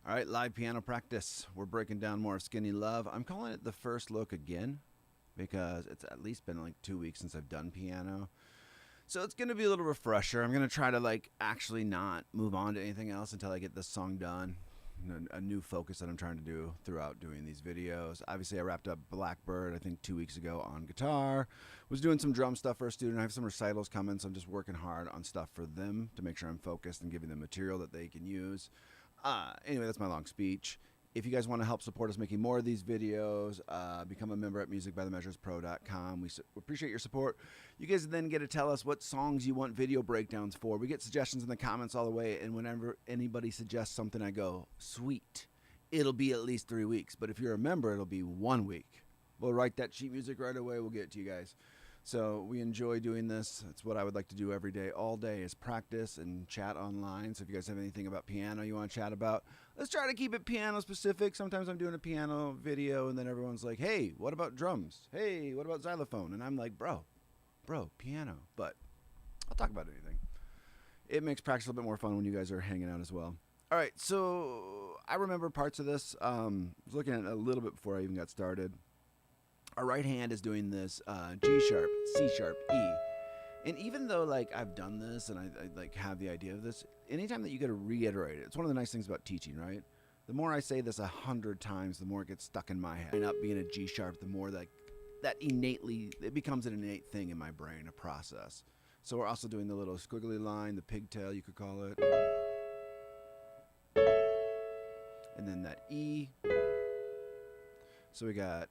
All right, live piano practice. We're breaking down more of Skinny Love. I'm calling it the first look again because it's at least been like 2 weeks since I've done piano. So it's going to be a little refresher. I'm going to try to actually not move on to anything else until I get this song done. A new focus that I'm trying to do throughout doing these videos. Obviously, I wrapped up Blackbird, I think 2 weeks ago on guitar. Was doing some drum stuff for a student. I have some recitals coming, so I'm just working hard on stuff for them to make sure I'm focused and giving them material that they can use. Anyway, that's my long speech. If you guys want to help support us making more of these videos, become a member at musicbythemeasurespro.com. We appreciate your support. You guys then get to tell us what songs you want video breakdowns for. We get suggestions in the comments all the way, and whenever anybody suggests something, I go, sweet. It'll be at least 3 weeks, but if you're a member, it'll be 1 week. We'll write that sheet music right away. We'll get it to you guys. So we enjoy doing this. It's what I would like to do every day, all day, is practice and chat online. So if you guys have anything about piano you want to chat about, let's try to keep it piano specific. Sometimes I'm doing a piano video and then everyone's like, hey, what about drums? Hey, what about xylophone? And I'm like, bro, piano. But I'll talk about anything. It makes practice a little bit more fun when you guys are hanging out as well. All right, so I remember parts of this. I was looking at it a little bit before I even got started. Our right hand is doing this G sharp, C sharp, E. And even though I've done this and I have the idea of this, anytime that you got to reiterate it, it's one of the nice things about teaching, right? The more I say this 100 times, the more it gets stuck in my head. And up being a G sharp, the more that innately, it becomes an innate thing in my brain, a process. So we're also doing the little squiggly line, the pigtail, you could call it. And then that E. So we got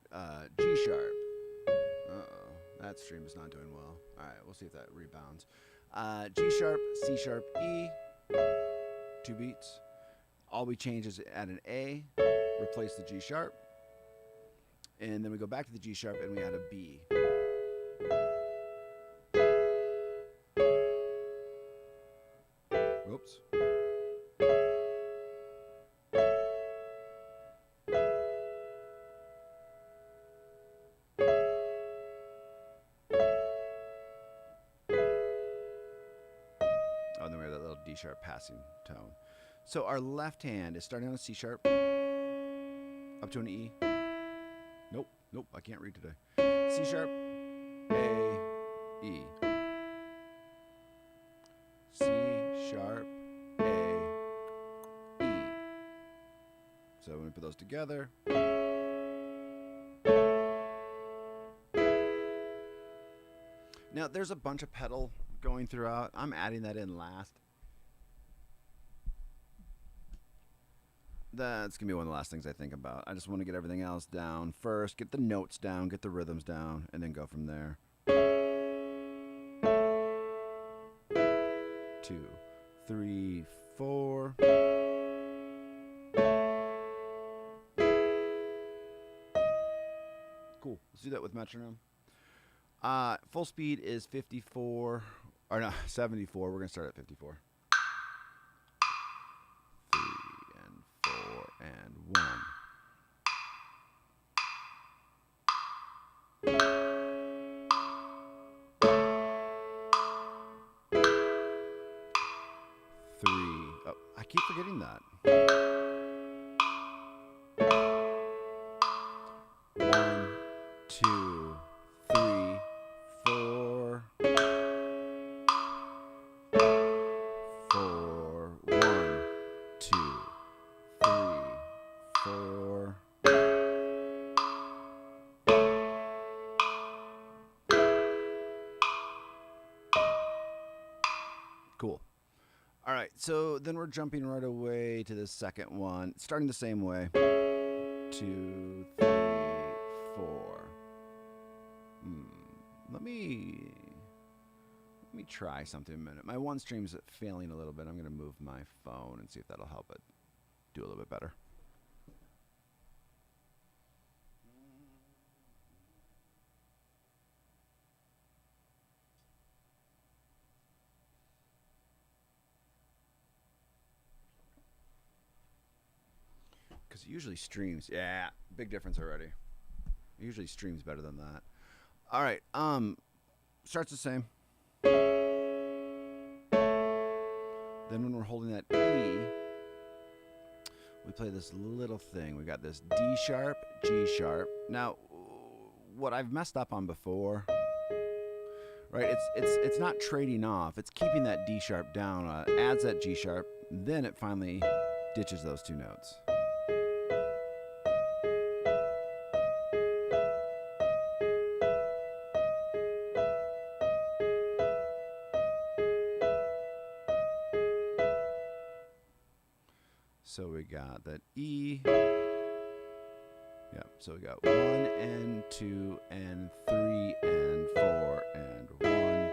G sharp. Uh-oh, that stream is not doing well. All right, we'll see if that rebounds. G sharp, C sharp, E, 2 beats. All we change is add an A, replace the G sharp, and then we go back to the G sharp and we add a B. Whoops. Oh, then we have that little D sharp passing tone. So our left hand is starting on a C sharp, up to an E. Nope, I can't read today. C sharp, A, E. C sharp, A, E. So when we put those together, now there's a bunch of pedal going throughout. I'm adding that in last. That's going to be one of the last things I think about. I just want to get everything else down first, get the notes down, get the rhythms down, and then go from there. 2, 3, 4. Cool. Let's do that with metronome. Full speed is 54, or no, 74. We're going to start at 54. 3 and 4 and 1. Oh, I keep forgetting that. 1, 2, 3, 4. 4, 1, 2, 3, 4. Cool. All right, so then we're jumping right away to the second one, starting the same way. 2, 3, 4. Let me try something a minute. My one stream's failing a little bit. I'm going to move my phone and see if that'll help it do a little bit better. Because it usually streams. Yeah, big difference already. It usually streams better than that. All right, starts the same. Then when we're holding that E, we play this little thing. We got this D sharp, G sharp. Now, what I've messed up on before, right? It's not trading off. It's keeping that D sharp down, adds that G sharp, then it finally ditches those two notes. So we got that E. Yeah, so we got 1 and 2 and 3 and 4 and 1.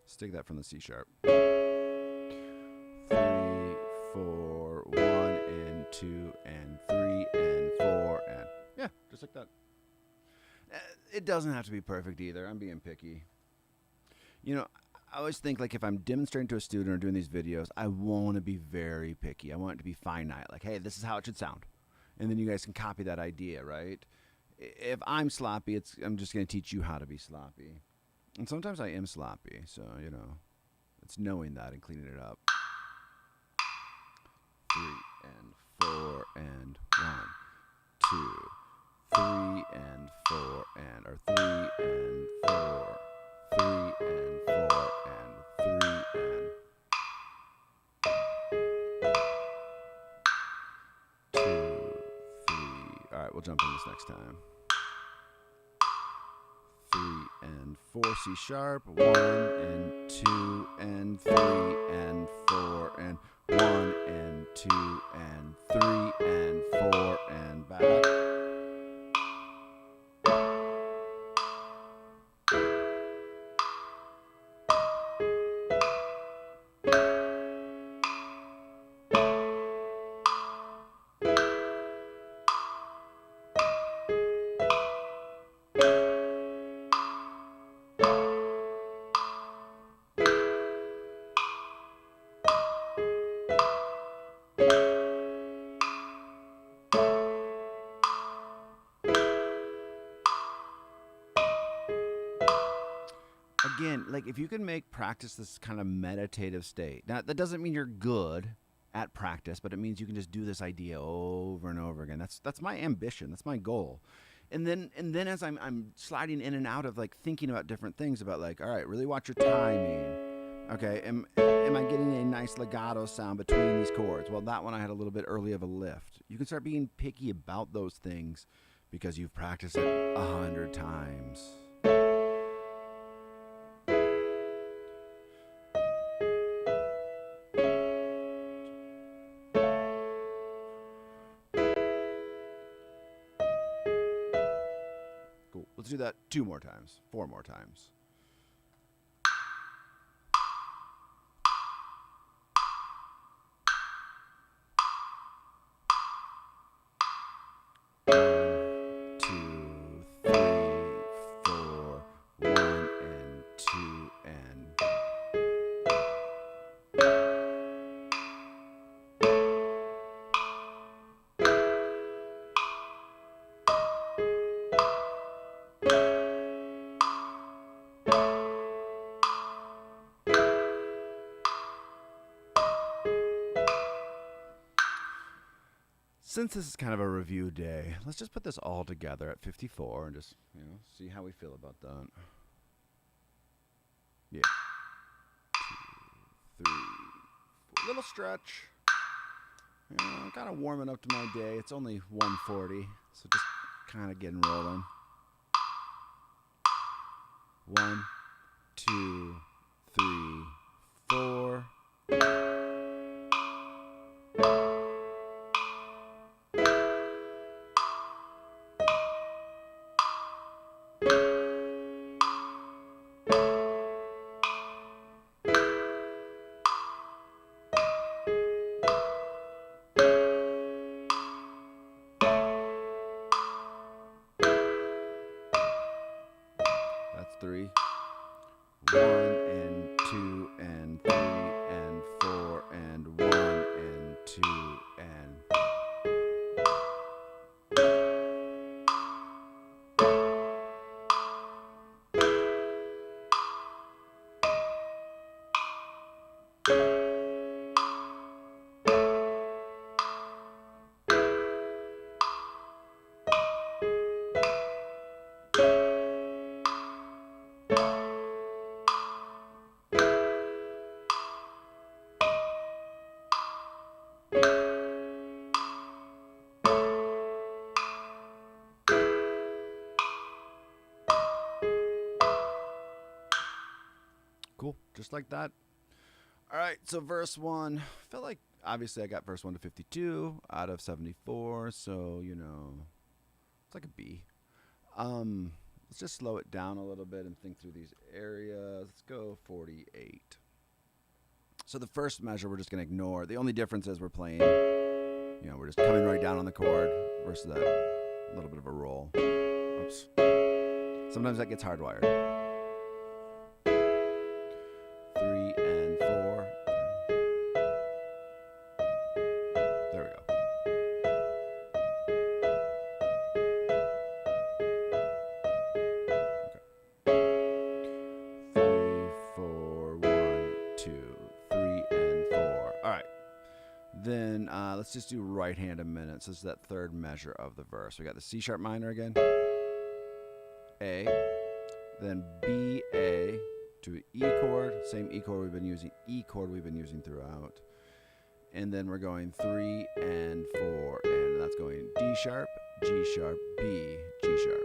Stick that from the C sharp. 3, 4, 1 and 2 and 3 and 4 and yeah, just like that. It doesn't have to be perfect either. I'm being picky. You know, I always think like if I'm demonstrating to a student or doing these videos, I want to be very picky. I want it to be finite. Like, hey, this is how it should sound. And then you guys can copy that idea, right? If I'm sloppy, I'm just going to teach you how to be sloppy. And sometimes I am sloppy. So, you know, it's knowing that and cleaning it up. 3 and 4 and 1, 2, 3 and 4 and, or 3 and 4, 3 and 4 and 3 and 2, 3. All right, we'll jump in this next time. 3 and 4 C sharp, 1 and 2 and 3 and 4 and 1 and 2 and 3 and 4 and back. Again, like if you can make practice this kind of meditative state. Now, that doesn't mean you're good at practice, but it means you can just do this idea over and over again. That's my ambition. That's my goal. And then as I'm sliding in and out of like thinking about different things about like, all right, really watch your timing. Okay, am I getting a nice legato sound between these chords? Well, that one I had a little bit early of a lift. You can start being picky about those things because you've practiced it 100 times. Cool. Let's do that 2 more times, 4 more times. Since this is kind of a review day, let's just put this all together at 54 and just, see how we feel about that. Yeah. 2, 3, 4. Little stretch. I'm kind of warming up to my day. It's only 1:40, so just kind of getting rolling. 1, 2, 3, 4. That's 3. 1 and 2 and 3 and 4 and 1 and 2 and Cool. Just like that. All right. So verse 1. Felt like obviously I got verse 1 to 52 out of 74. So, you know, it's like a B. Let's just slow it down a little bit and think through these areas. Let's go 48. So the first measure we're just going to ignore. The only difference is we're playing, you know, we're just coming right down on the chord versus that little bit of a roll. Oops. Sometimes that gets hardwired. 3 and 4. There we go. Okay. 3, 4, 1, 2, 3, and 4. All right. Then let's just do right hand a minute. So this is that third measure of the verse. We got the C sharp minor again. A. Then B, A to an E chord. Same E chord we've been using. E chord we've been using throughout. And then we're going 3 and 4. And that's going D sharp, G sharp, B, G sharp.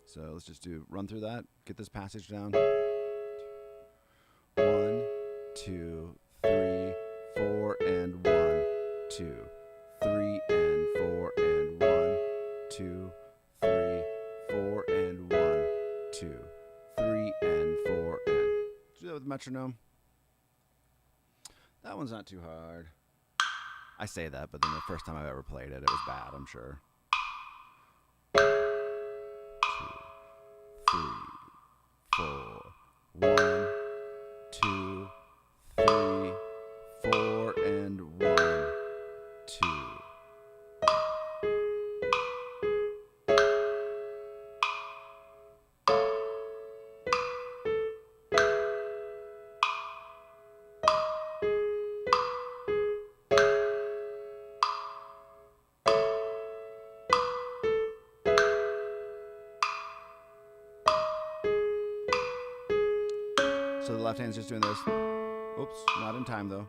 So let's just run through that. Get this passage down. 1, 2, 3, 4, and 1, 2, 3, and 4, and 1, 2, 3, 4, and 1, 2, 3, and 4, and. Do that with metronome. That one's not too hard. I say that, but then the first time I've ever played it, it was bad, I'm sure. 2, 3, 4, 1, 2, 3, 4, and 1, 2. So the left hand's just doing this. Oops, not in time though.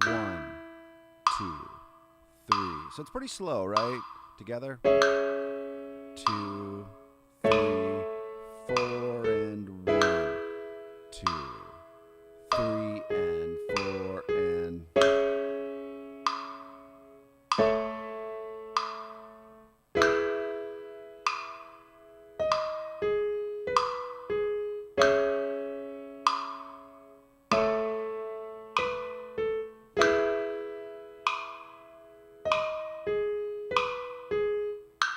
1, 2, 3. So it's pretty slow, right? Together. 2, 3, 4, and 1, 2, 3, and 4, and.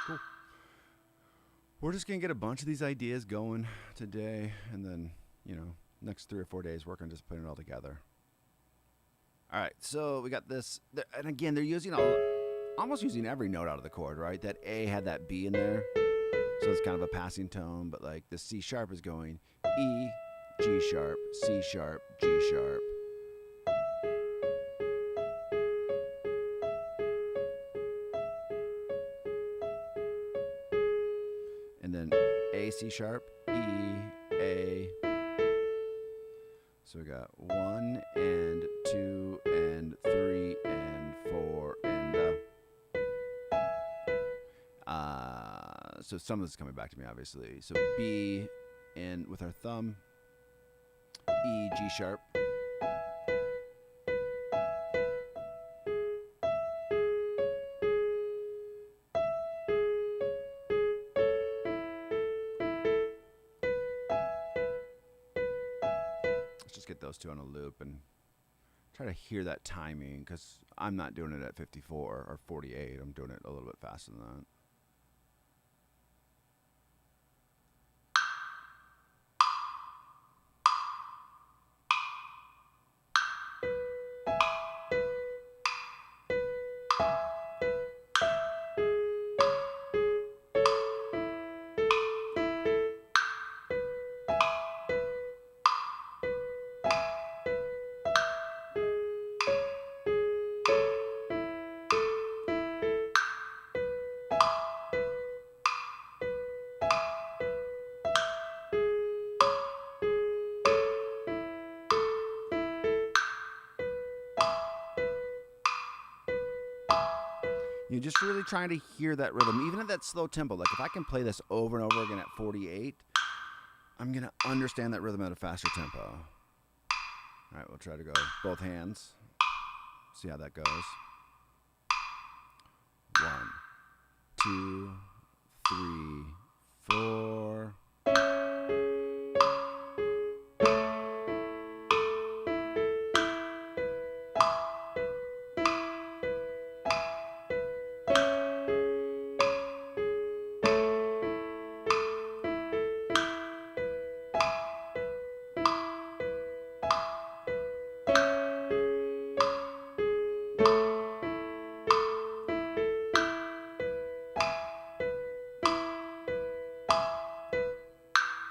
Cool. We're just going to get a bunch of these ideas going today, and then, you know, next 3 or 4 days work on just putting it all together. All right, so we got this, and again, they're using almost using every note out of the chord, right? That A had that B in there, so it's kind of a passing tone, but like the C sharp is going E, G sharp, C sharp, G sharp. And then A, C sharp, E, A. So we got 1 and 2 and 3 and 4 and so some of this is coming back to me obviously. So B and with our thumb, E, G sharp. Let's just get those two on a loop and try to hear that timing, because I'm not doing it at 54 or 48. I'm doing it a little bit faster than that. You're just really trying to hear that rhythm, even at that slow tempo. Like if I can play this over and over again at 48, I'm going to understand that rhythm at a faster tempo. All right, we'll try to go both hands. See how that goes. 1, 2, 3, 4.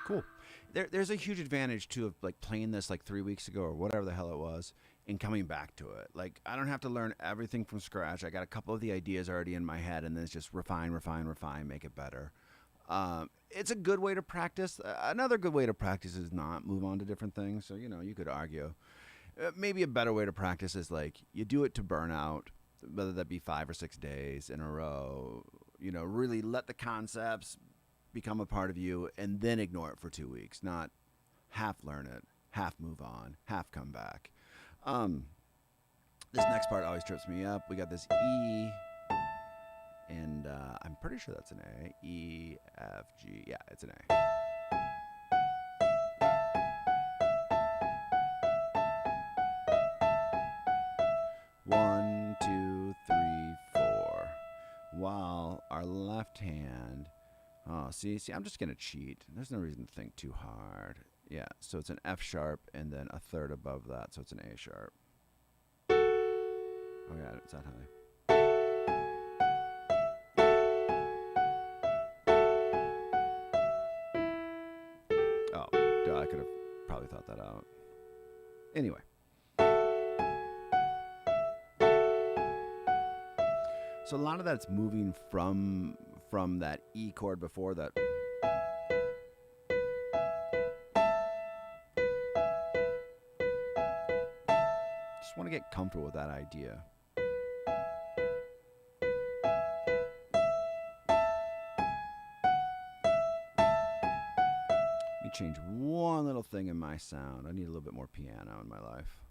Cool. There's a huge advantage too of like playing this like 3 weeks ago or whatever the hell it was and coming back to it. Like I don't have to learn everything from scratch. I got a couple of the ideas already in my head, and then it's just refine, make it better. It's a good way to practice. Another good way to practice is not move on to different things. So you could argue maybe a better way to practice is like you do it to burnout, whether that be 5 or 6 days in a row. Really let the concepts become a part of you, and then ignore it for 2 weeks. Not half learn it, half move on, half come back. This next part always trips me up. We got this E, and I'm pretty sure that's an A. E, F, G. Yeah, it's an A. One, two, three, four. While our left hand. Oh, see, I'm just going to cheat. There's no reason to think too hard. Yeah, so it's an F sharp and then a third above that, so it's an A sharp. Oh, yeah, it's that high. Oh, duh, I could have probably thought that out. Anyway. So a lot of that's moving from that E chord before that. Just want to get comfortable with that idea. Let me change one little thing in my sound. I need a little bit more piano in my life.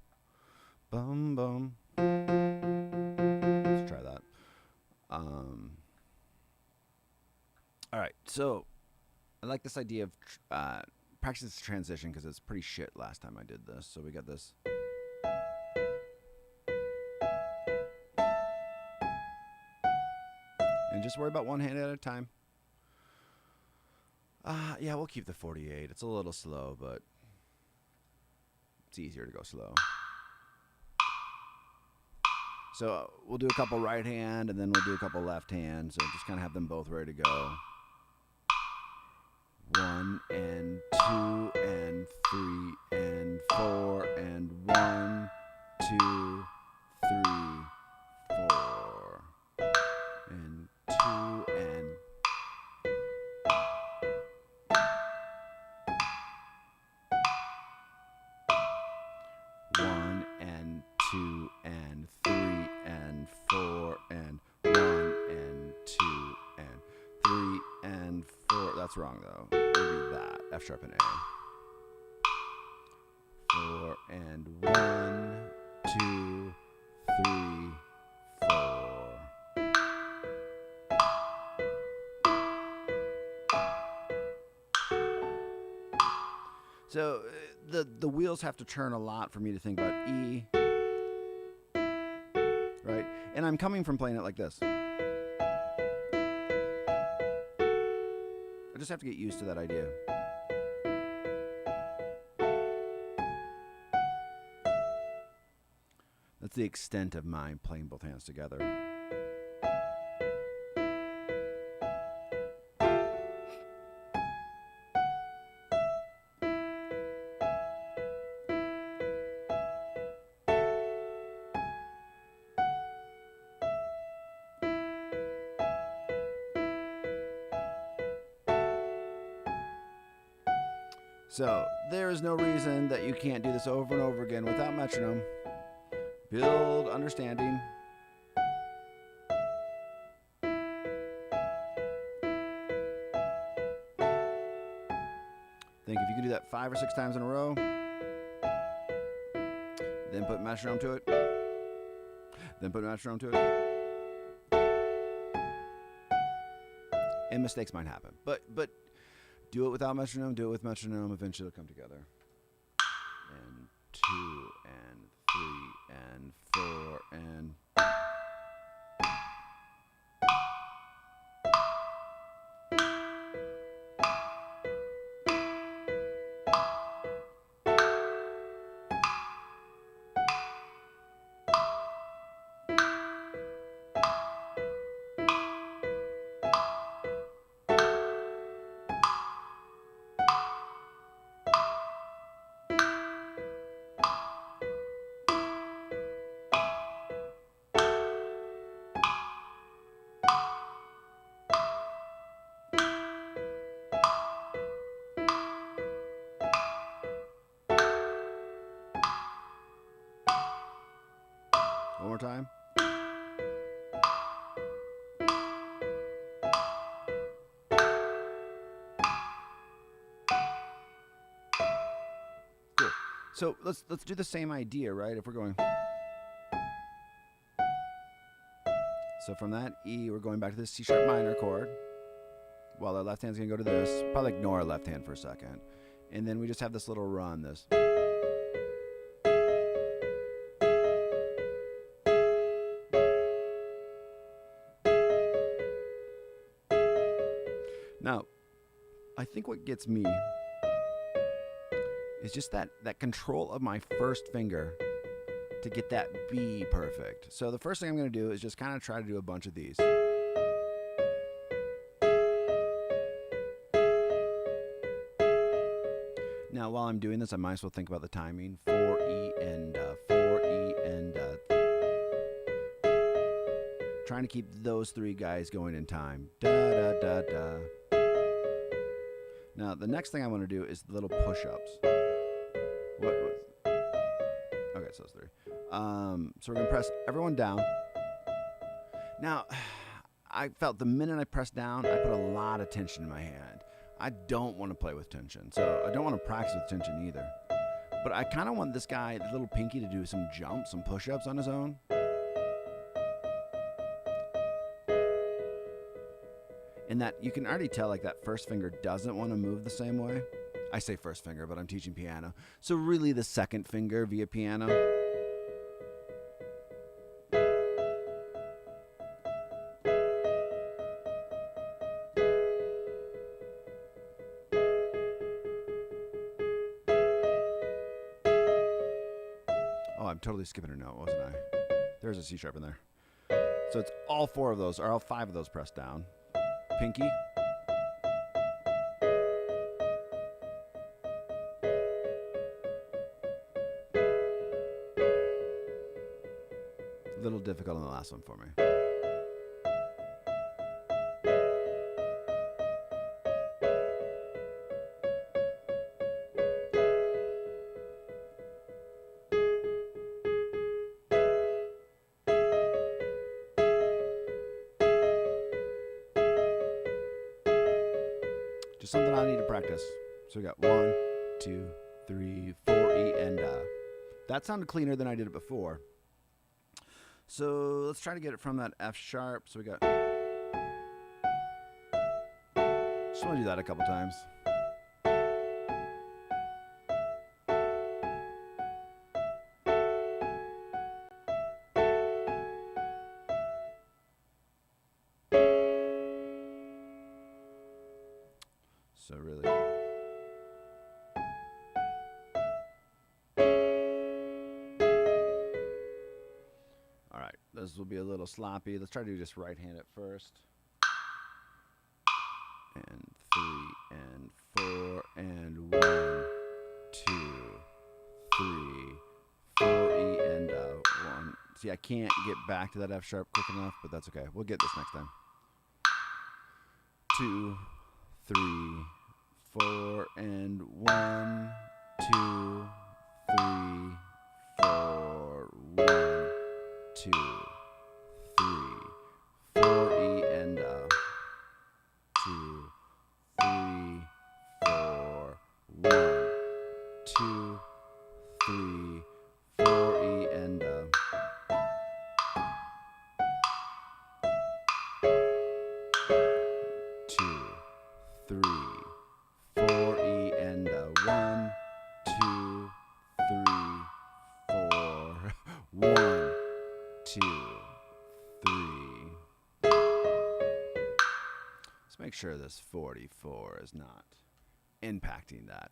Bum bum. Let's try that. All right, so I like this idea of practice this transition because it's pretty shit last time I did this. So we got this. And just worry about one hand at a time. Yeah, we'll keep the 48. It's a little slow, but it's easier to go slow. So we'll do a couple right hand, and then we'll do a couple left hand. So just kind of have them both ready to go. 1 and 2 and 3 and 4 and 1, 2, 3, 4 and 2 and 1 and 2 and 3 and 4 and 1 and 2 and 3 and 4. That's wrong though. Maybe that. F sharp and A. 4 and 1, 2, 3, 4. So the wheels have to turn a lot for me to think about E, right? And I'm coming from playing it like this. I just have to get used to that idea. That's the extent of my playing both hands together. So, there is no reason that you can't do this over and over again without metronome. Build understanding. that 5 or 6 times in a row. Then put metronome to it. Then put metronome to it. And mistakes might happen. But do it without metronome, do it with metronome. Eventually it'll come together. And 2 and 3 and 4 and... One more time. Cool. So let's do the same idea, right? If we're going. So from that E, we're going back to this C sharp minor chord. While our left hand's gonna go to this. Probably ignore our left hand for a second. And then we just have this little run, this. Now, I think what gets me is just that control of my first finger to get that B perfect. So the first thing I'm going to do is just kind of try to do a bunch of these. Now, while I'm doing this, I might as well think about the timing. 4E and 4E and trying to keep those 3 guys going in time. Da da da da. Now, the next thing I want to do is little push-ups. What was... Okay, so it's 3. So we're going to press everyone down. Now, I felt the minute I pressed down, I put a lot of tension in my hand. I don't want to play with tension, so I don't want to practice with tension either. But I kind of want this guy, the little pinky, to do some jumps, some push-ups on his own. And that you can already tell, like, that first finger doesn't want to move the same way. I say first finger, but I'm teaching piano. So really the second finger via piano. Oh, I'm totally skipping a note, wasn't I? There's a C sharp in there. So it's all 4 of those, or all 5 of those pressed down. Pinky. A little difficult on the last one for me. Just something I need to practice. So we got 1, 2, 3, 4, E, and that sounded cleaner than I did it before. So let's try to get it from that F sharp. So we got... Just want to do that a couple times. So really... Alright, this will be a little sloppy. Let's try to do just right hand at first. And 3 and 4 and 1, 2, 3, 4 E and 1. See, I can't get back to that F sharp quick enough, but that's okay. We'll get this next time. 2, 3, 4 and 1, 2, 3, 4, 1, 2, 3, 4 E and 2, 3, 4, 1. 2, 3. Let's make sure this 44 is not impacting that.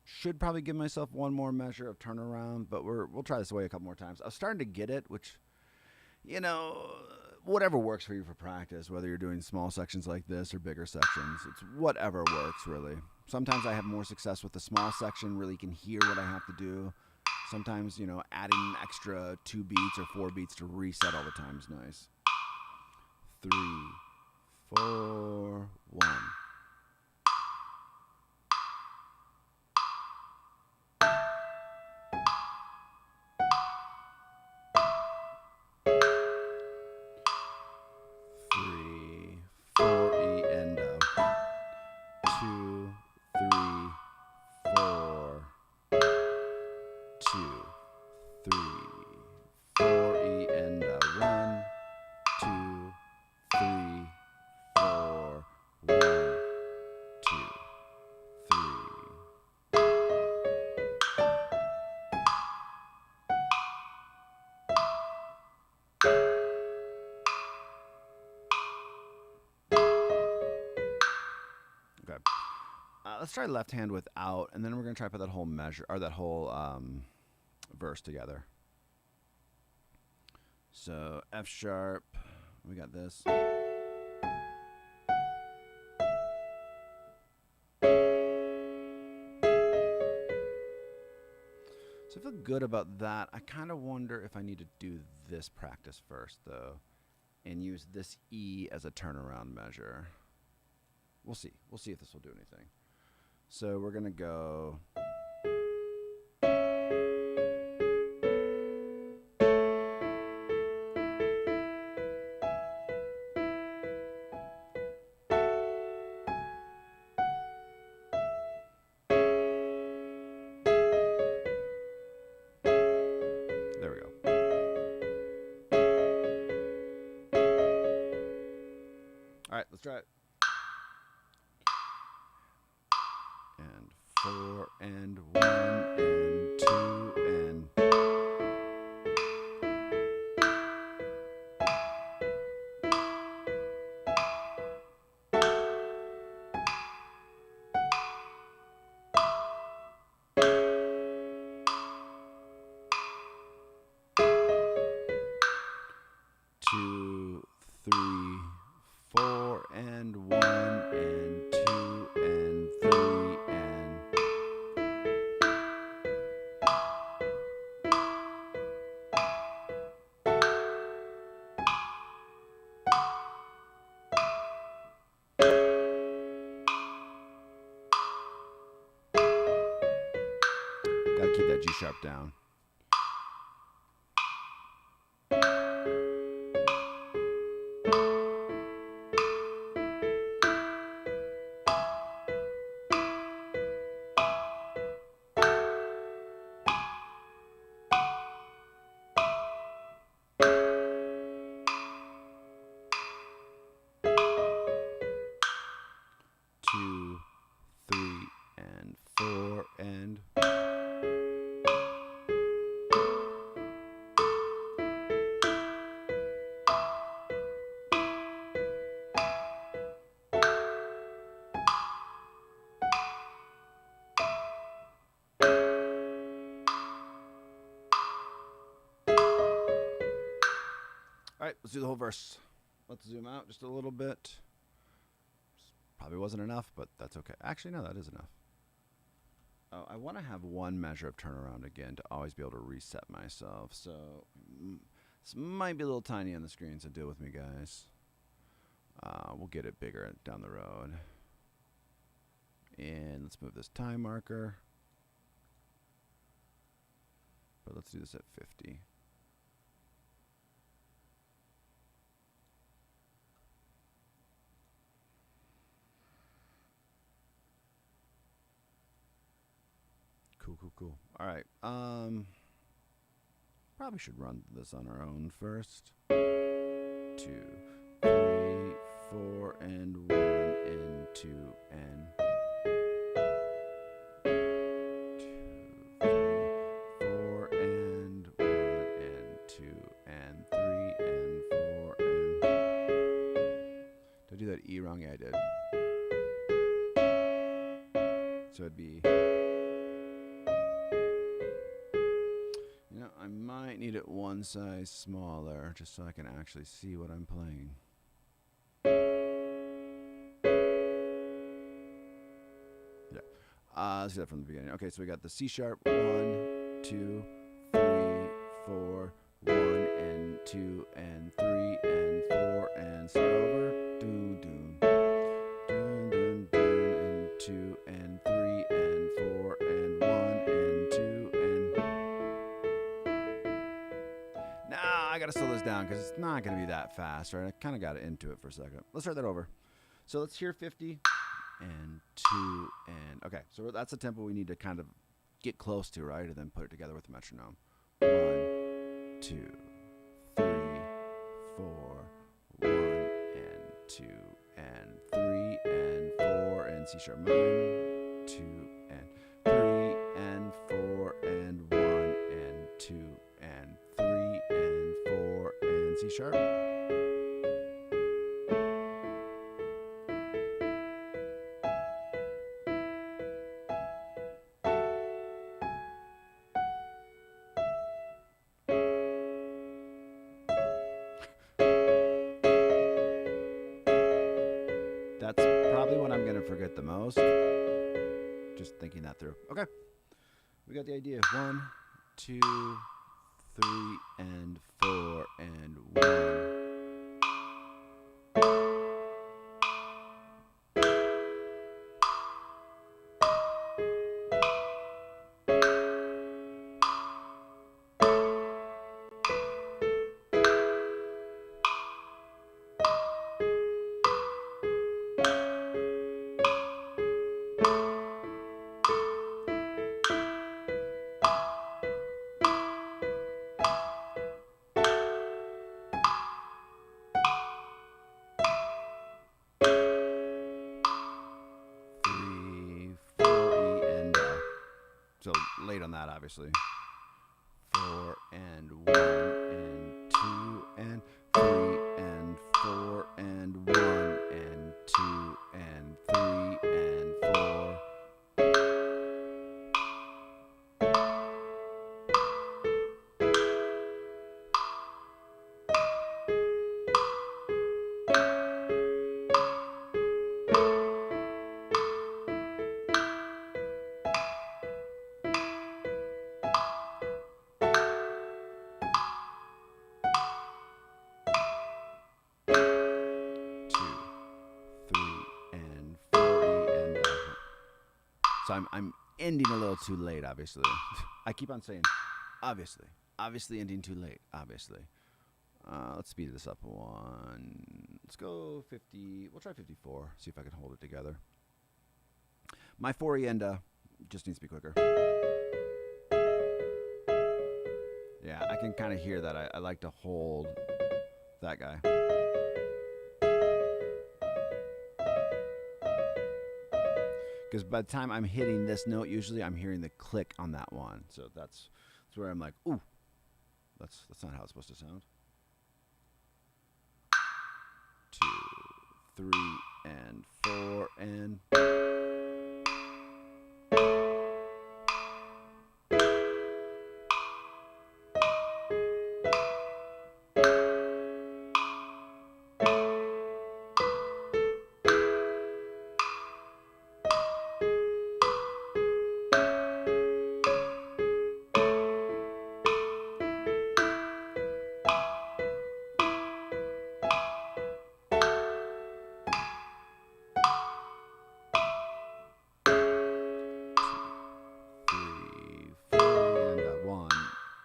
Should probably give myself one more measure of turnaround, but we'll try this away a couple more times. I was starting to get it, which, whatever works for you for practice, whether you're doing small sections like this or bigger sections, it's whatever works, really. Sometimes I have more success with the small section, really can hear what I have to do. Sometimes, adding an extra 2 beats or 4 beats to reset all the time is nice. 3, 4, 1. Let's try left hand without, and then we're going to try to put that whole measure, or that whole verse together. So F sharp, we got this. So I feel good about that. I kind of wonder if I need to do this practice first, though, and use this E as a turnaround measure. We'll see. We'll see if this will do anything. So we're going to go. There we go. All right, let's try it. And 4 and 1 and 2 and 2, 3, 4 and 1 and 2 and 3 and gotta keep that G sharp down. Two, 3, and 4, and all right, let's do the whole verse. Let's zoom out just a little bit. Probably wasn't enough, but that's okay. Actually, no, that is enough. Oh, I want to have one measure of turnaround again to always be able to reset myself. So this might be a little tiny on the screen, so deal with me, guys. We'll get it bigger down the road. And let's move this time marker. But let's do this at 50. Cool. All right. Probably should run this on our own first. 2, 3, 4, and 1, and 2, and 2, 3, 4, and 1, and 2, wrong? Yeah, I did. So it'd be... You know, I might need it one size smaller just so I can actually see what I'm playing. Yeah. Let's do that from the beginning. Okay, so we got the C sharp, 1, 2, 3, 4, 1 and 2 and 3 and 4 and start over. Doon, doon. Doon, doon, doon, and 2 and 3 and 4 and 1 and 2 and... Nah, I gotta slow this down because it's not gonna be that fast, right? I kind of got it into it for a second. Let's start that over. So let's hear 50 and 2 and... Okay, so that's the tempo we need to kind of get close to, right? And then put it together with the metronome. 1, 2, 3, 4, 1 and 2 and 3 and 4 and C sharp minor, 2 and 3 and 4 and 1 and 2 and 3 and 4 and C sharp. That's probably what I'm going to forget the most. Just thinking that through. Okay. We got the idea. 1, 2, 3, and 4, and 1. So late on that, obviously. 4 and 1 and 2 and 3 and 4 and 1 and 2 and 3 and 4. So I'm ending a little too late, obviously. I keep on saying, obviously ending too late, obviously. Let's speed this up one. Let's go 50. We'll try 54. See if I can hold it together. My forienda just needs to be quicker. Yeah, I can kind of hear that. I like to hold that guy. Because by the time I'm hitting this note, usually I'm hearing the click on that one. So that's where I'm like, ooh, that's not how it's supposed to sound. 2, 3, and 4, and...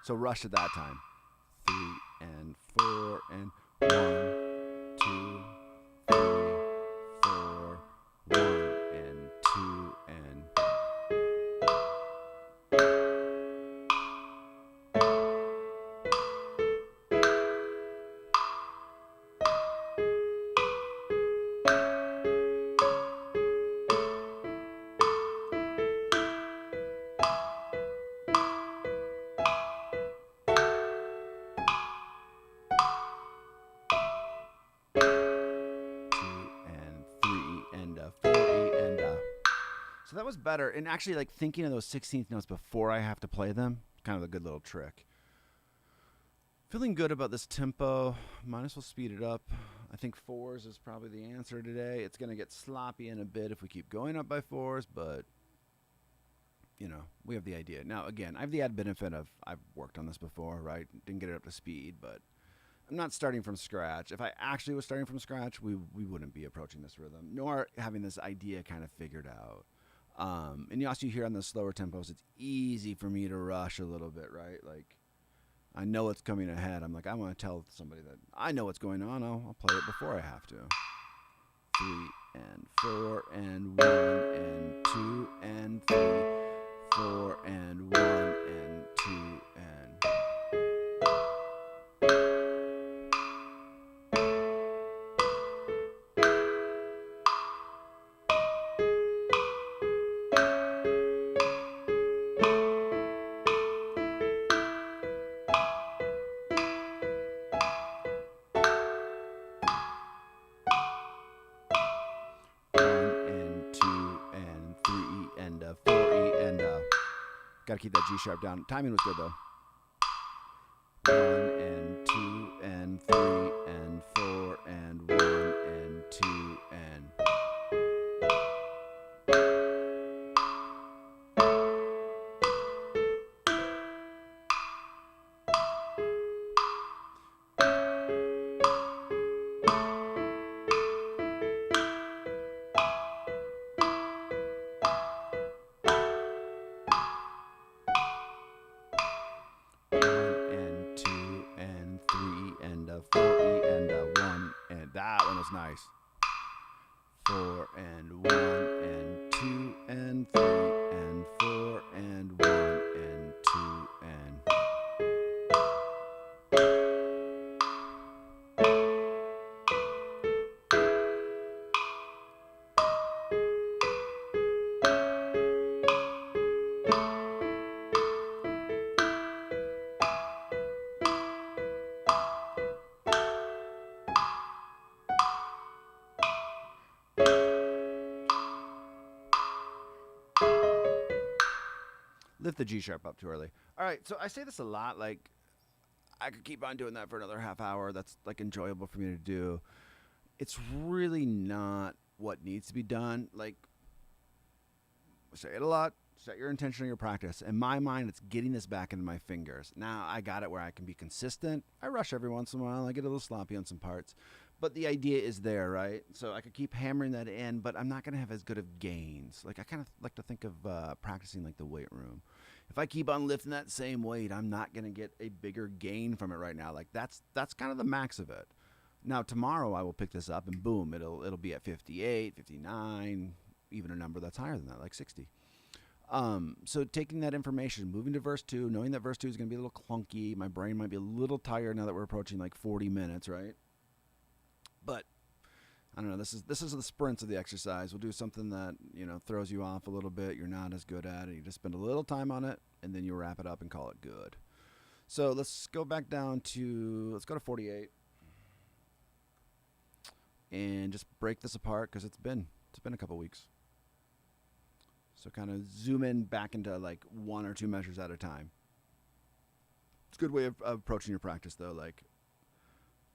So rush at that time. 3 and 4 and 1, 2, 3, 4, 1 and 2 and... So that was better. And actually, like thinking of those 16th notes before I have to play them, kind of a good little trick. Feeling good about this tempo. Might as well speed it up. I think 4s is probably the answer today. It's going to get sloppy in a bit if we keep going up by 4s, but, you know, we have the idea. Now, again, I have the added benefit of I've worked on this before, right? Didn't get it up to speed, but I'm not starting from scratch. If I actually was starting from scratch, we wouldn't be approaching this rhythm, nor having this idea kind of figured out. And you also hear on the slower tempos, it's easy for me to rush a little bit, right? Like, I know what's coming ahead. I'm like, I want to tell somebody that I know what's going on. I'll play it before I have to. 3 and 4 and 1 and 2 and 3, 4 and 1 and 2 and... Got to keep that G sharp down. Timing was good though. 1 and 2 and 3 and 4 and 1 and 2 and... That one was nice. 4 and 1 and 2 and 3 and 4 and 1 and 2 and... Lift the G sharp up too early. All right, so I say this a lot. Like, I could keep on doing that for another half hour. That's like enjoyable for me to do. It's really not what needs to be done. Like, say it a lot. Set your intention on your practice. In my mind, it's getting this back into my fingers. Now I got it where I can be consistent. I rush every once in a while. I get a little sloppy on some parts. But the idea is there, right? So I could keep hammering that in, but I'm not going to have as good of gains. Like, I kind of like to think of practicing like the weight room. If I keep on lifting that same weight, I'm not going to get a bigger gain from it right now. Like, that's kind of the max of it. Now, tomorrow I will pick this up, and boom, it'll be at 58, 59, even a number that's higher than that, like 60. So taking that information, moving to verse 2, knowing that verse 2 is going to be a little clunky. My brain might be a little tired now that we're approaching like 40 minutes, right? But I don't know. This is the sprints of the exercise. We'll do something that, you know, throws you off a little bit. You're not as good at it. You just spend a little time on it, and then you wrap it up and call it good. So let's go back down to, let's go to 48. And just break this apart because it's been a couple weeks. So kind of zoom in back into like 1 or 2 measures at a time. It's a good way of approaching your practice though, like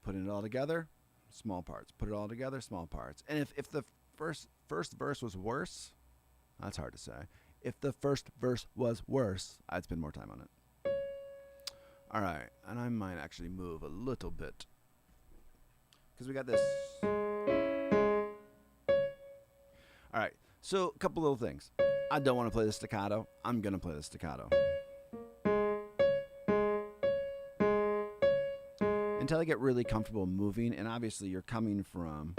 putting it all together, small parts. Put it all together, small parts. And if the first verse was worse, that's hard to say. If the first verse was worse, I'd spend more time on it. All right, and I might actually move a little bit because we got this. All right, so a couple little things. I don't want to play the staccato. I'm going to play the staccato. Until I get really comfortable moving, and obviously you're coming from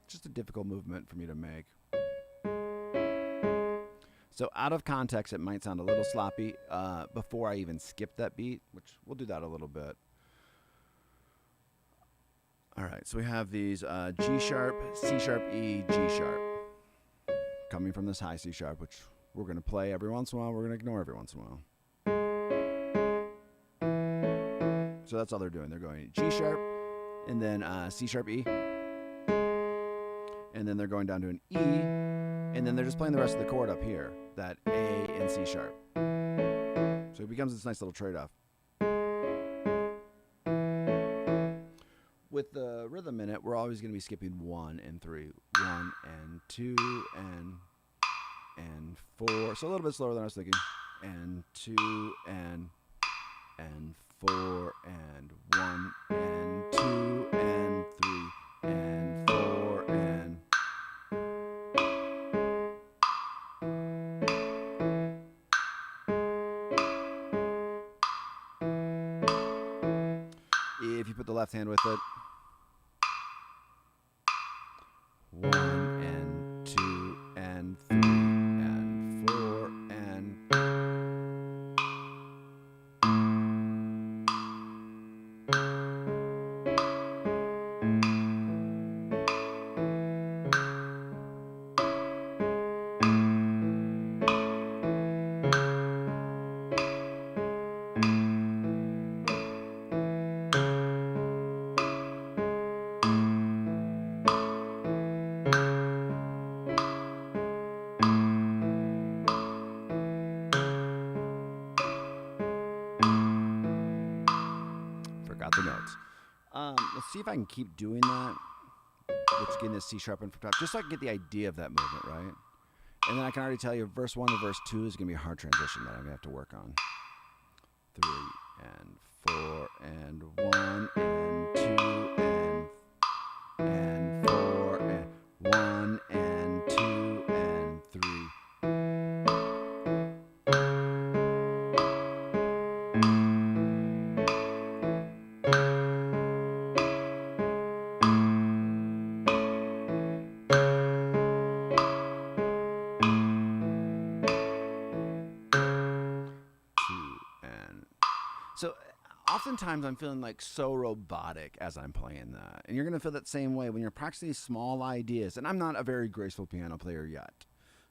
just a difficult movement for me to make. So out of context, it might sound a little sloppy before I even skip that beat, which we'll do that a little bit. All right, so we have these G sharp, C sharp, E, G sharp, coming from this high C sharp, which we're going to play every once in a while. We're going to ignore every once in a while. So that's all they're doing. They're going G sharp, and then C sharp, E. and then they're going down to an E, and then they're just playing the rest of the chord up here, that A and C sharp. So it becomes this nice little trade-off. With the rhythm in it, we're always going to be skipping 1 and 3, 1 and 2 and 4. So a little bit slower than I was thinking. And 2 and 4 and 1 and 2 and 3 and 4 and. If you put the left hand with it, 1 and 2 and 3 and 4 and. Forgot the notes. Let's see if I can keep doing that. Let's get this C sharp in from top, just so I can get the idea of that movement, right? And then I can already tell you verse 1 to verse 2 is going to be a hard transition that I'm going to have to work on. 3 and 4 and 1 and 2 and 4 and 1 and 2 and 3. So oftentimes I'm feeling like so robotic as I'm playing that. And you're going to feel that same way when you're practicing these small ideas. And I'm not a very graceful piano player yet.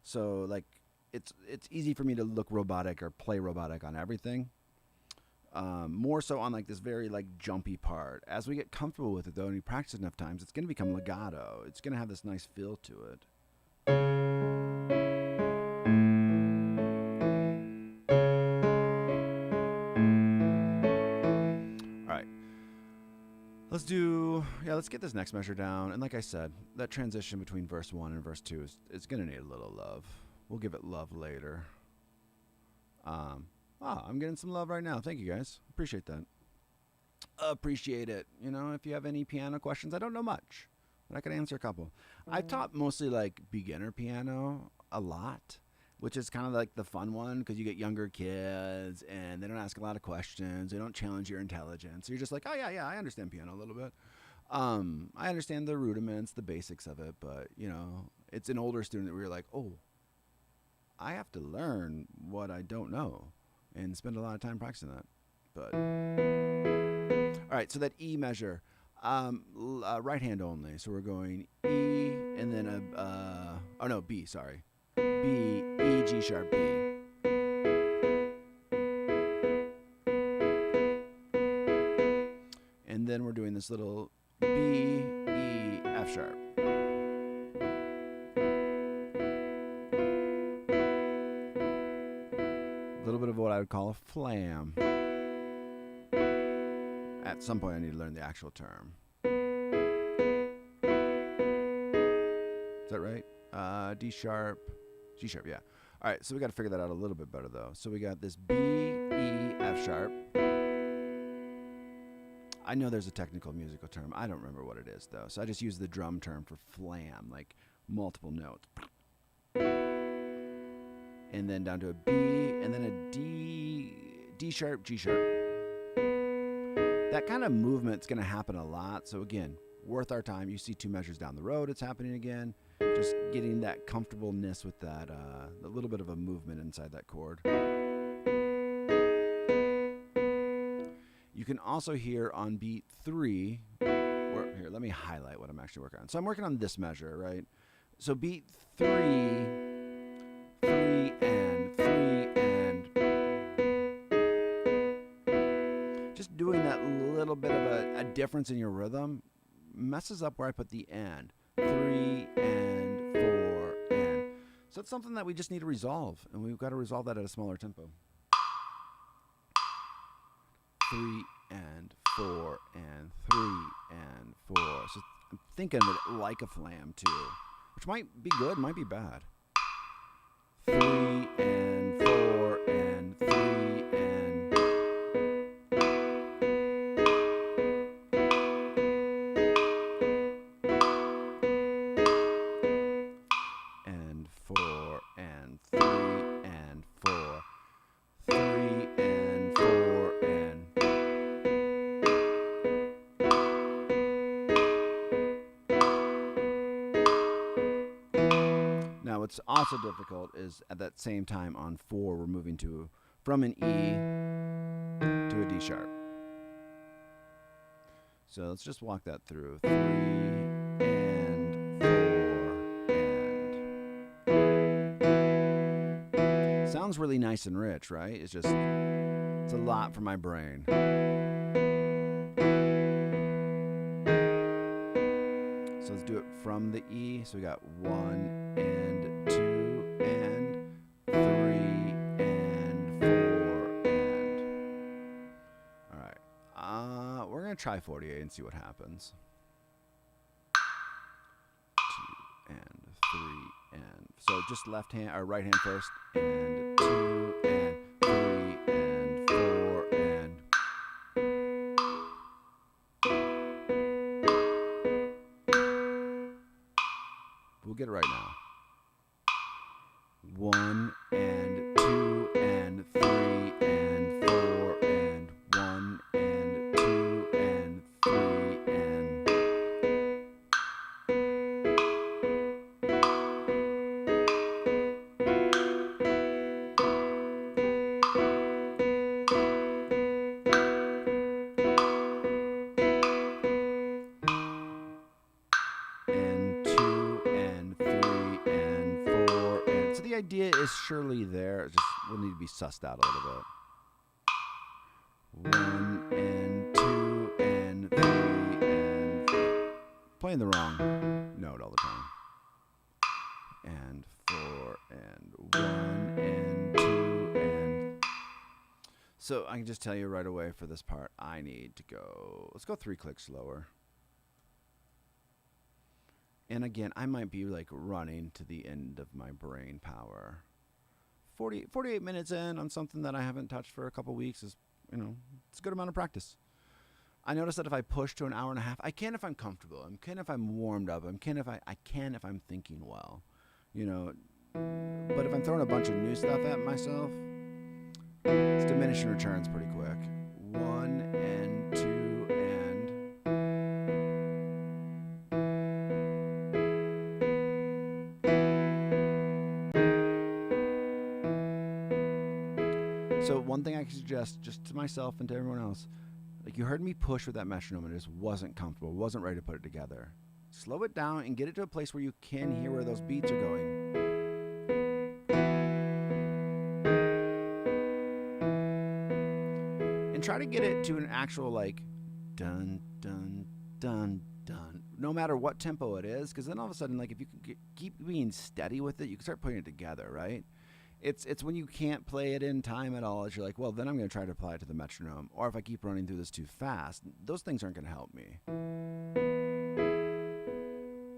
So like it's easy for me to look robotic or play robotic on everything. More so on like this very like jumpy part. As we get comfortable with it though and you practice enough times, it's going to become legato. It's going to have this nice feel to it. Let's get this next measure down. And like I said, that transition between verse 1 and verse 2 is going to need a little love. We'll give it love later. I'm getting some love right now. Thank you guys. Appreciate that. Appreciate it. You know, if you have any piano questions, I don't know much, but I can answer a couple. I've taught mostly like beginner piano a lot, which is kind of like the fun one because you get younger kids and they don't ask a lot of questions. They don't challenge your intelligence. So you're just like, oh, yeah, I understand piano a little bit. I understand the rudiments, the basics of it, but, you know, it's an older student where you're like, oh, I have to learn what I don't know and spend a lot of time practicing that. But, all right, so that E measure, right hand only. So we're going E and then B, sorry. B, E, G sharp, B. And then we're doing this little B, E, F sharp. A little bit of what I would call a flam. At some point I need to learn the actual term. Is that right? D sharp, G sharp, yeah. All right, so we got to figure that out a little bit better though. So we got this B, E, F sharp. I know there's a technical musical term. I don't remember what it is though. So I just use the drum term for flam, like multiple notes. And then down to a B, and then a D sharp, G sharp. That kind of movement's going to happen a lot. So again, worth our time. You see 2 measures down the road, it's happening again. Just getting that comfortableness with that, a little bit of a movement inside that chord. You can also hear on beat 3, here, let me highlight what I'm actually working on. So I'm working on this measure, right? So beat 3 and 3 and. Just doing that little bit of a difference in your rhythm messes up where I put the and. 3 3 and 4 and. So it's something that we just need to resolve, and we've got to resolve that at a smaller tempo. 3 and 4 and 3 and 4. So I'm thinking of it like a flam too, which might be good, might be bad. 3 and 4 and 3 and. And 4 and 3 and 4. 3 and 4 and. Now, what's also difficult is at that same time on 4, we're moving from an E to a D sharp. So let's just walk that through. 3 and 4 and. Sounds really nice and rich, right? It's a lot for my brain. So let's do it from the E. So we got 1 and 2 and 3 and 4 and. All right. We're going to try 48 and see what happens. 2 and 3 and. So just left hand or right hand first. And 2 and 3 and 4 and. We'll get it right now. 1 and 2 and 3 and 4 and 1 and 2 and 3 and. The idea is surely there. It just will need to be sussed out a little bit. 1 and 2 and 3 and. Playing the wrong note all the time. And 4 and 1 and 2 and. So I can just tell you right away for this part, I need to go. Let's go 3 clicks slower. And again, I might be like running to the end of my brain power. 48 minutes in on something that I haven't touched for a couple weeks is, it's a good amount of practice. I notice that if I push to an hour and a half, I can if I'm comfortable. I can if I'm warmed up. I can if I'm thinking well. But if I'm throwing a bunch of new stuff at myself, it's diminishing returns pretty quick. 1 and 2 and. So one thing I can suggest just to myself and to everyone else, like you heard me push with that metronome and it just wasn't comfortable, wasn't ready to put it together. Slow it down and get it to a place where you can hear where those beats are going. And try to get it to an actual like dun, dun, dun, dun, no matter what tempo it is, because then all of a sudden, like if you can keep being steady with it, you can start putting it together, right? It's when you can't play it in time at all, you're like, well, then I'm going to try to apply it to the metronome. Or if I keep running through this too fast, those things aren't going to help me.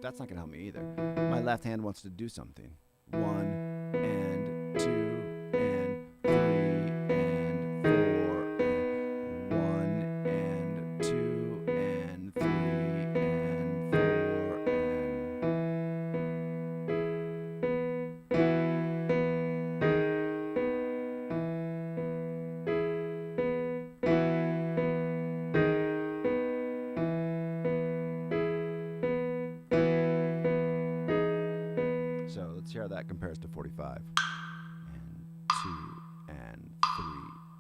That's not going to help me either. My left hand wants to do something. 1 and 2 and 3 and 4 and 1 and 2 and 3 and 4 So let's hear how that compares to 45. And 2 and 3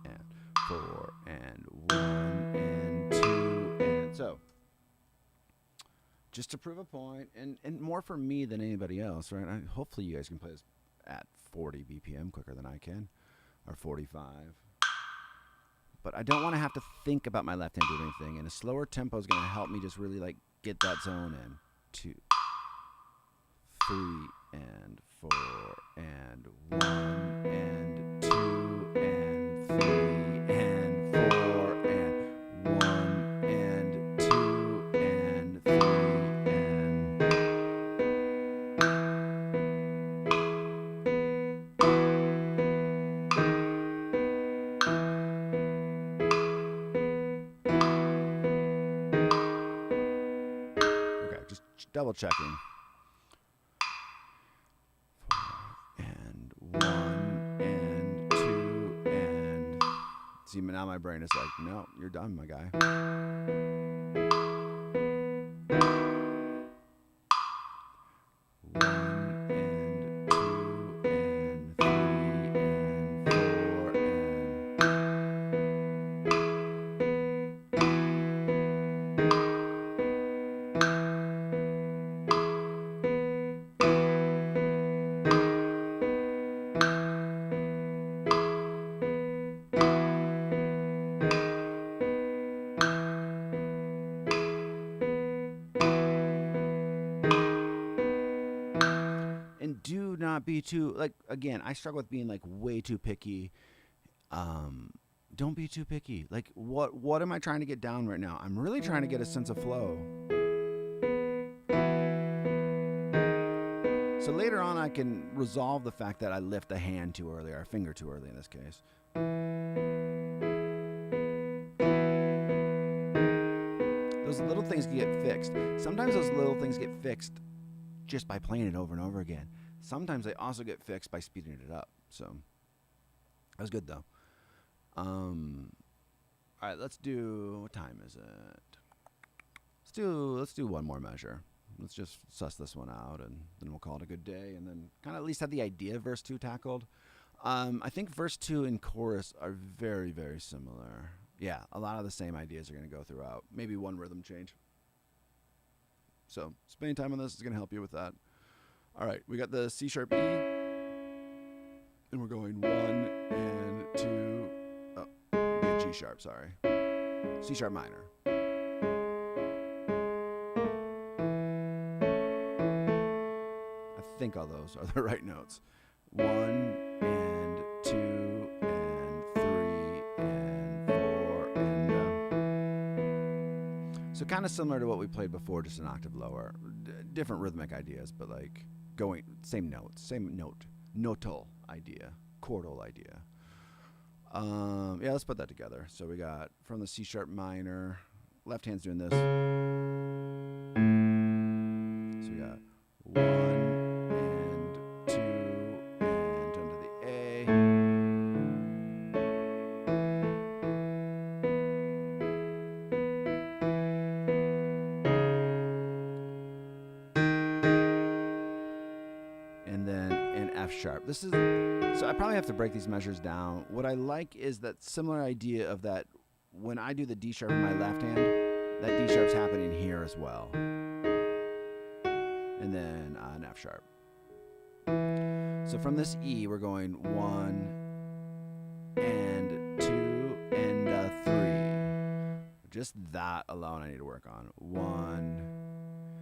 and 4 and 1 and 2 and. So just to prove a point, and more for me than anybody else, right? Hopefully you guys can play this at 40 BPM quicker than I can, or 45. But I don't want to have to think about my left hand doing anything, and a slower tempo is going to help me just really like get that zone in. 2 3 and 4 and 1 and 2 and 3 and 4 and 1 and 2 and 3 and okay, just double checking. 4 and 1 and 2 and see, now my brain is like, no, you're done, my guy. 1 and 2 and 3 and 4 and do not be too, like, again, I struggle with being like way too picky. Don't be too picky. Like, what am I trying to get down right now? I'm really trying to get a sense of flow. So later on, I can resolve the fact that I lift a hand too early, or a finger too early in this case. Those little things can get fixed. Sometimes those little things get fixed just by playing it over and over again. Sometimes they also get fixed by speeding it up. So that was good though. All right, let's do, what time is it? Let's do one more measure. Let's just suss this one out, and then we'll call it a good day, and then kind of at least have the idea of verse 2 tackled. I think verse 2 and chorus are very, very similar. Yeah, a lot of the same ideas are going to go throughout. Maybe one rhythm change. So spending time on this is going to help you with that. All right, we got the C sharp E, and we're going 1 and 2. Oh, G sharp, sorry. C sharp minor. I think all those are the right notes. 1 and 2 and 3 and 4 and so kind of similar to what we played before, just an octave lower. Different rhythmic ideas, but like going same notes, same note, notal idea, chordal idea. Yeah, let's put that together. So we got from the C sharp minor, left hand's doing this. So we got 1 and 2 and turn to the A. And then an F sharp. This is, so I probably have to break these measures down. What I like is that similar idea of that when I do the D sharp in my left hand, that D sharp's happening here as well. And then an F sharp. So from this E, we're going 1 and 2 and 3. Just that alone I need to work on. 1.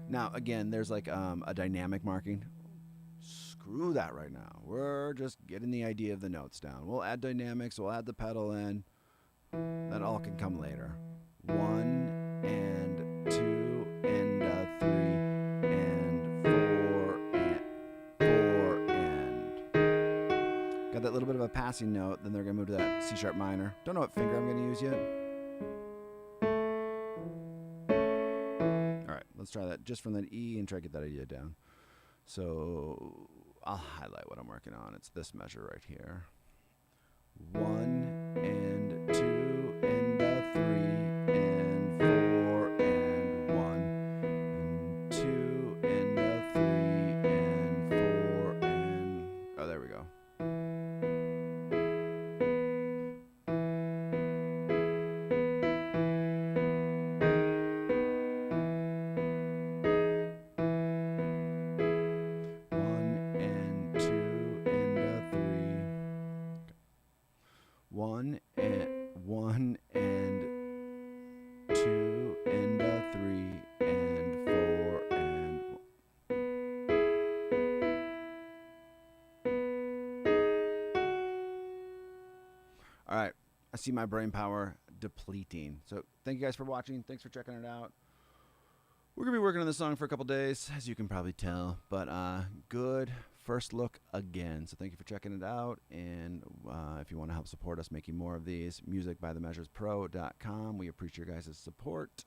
Now, again, there's like a dynamic marking. Screw that right now. We're just getting the idea of the notes down. We'll add dynamics. We'll add the pedal in. That all can come later. 1 and 2 and 3 and 4 and got that little bit of a passing note. Then they're gonna move to that C sharp minor. Don't know what finger I'm gonna use yet. All right, let's try that just from that E and try to get that idea down. So I'll highlight what I'm working on. It's this measure right here. 1 and 2 and 3 and 4 and 1 and 2 and 3 and 4 and, oh, there we go. One and 2 and 3 and 4 and I see my brain power depleting. So thank you guys for watching. Thanks for checking it out. We're going to be working on this song for a couple days, as you can probably tell. But good first look again. So thank you for checking it out. And if you want to help support us making more of these, musicbythemeasurespro.com. We appreciate your guys' support.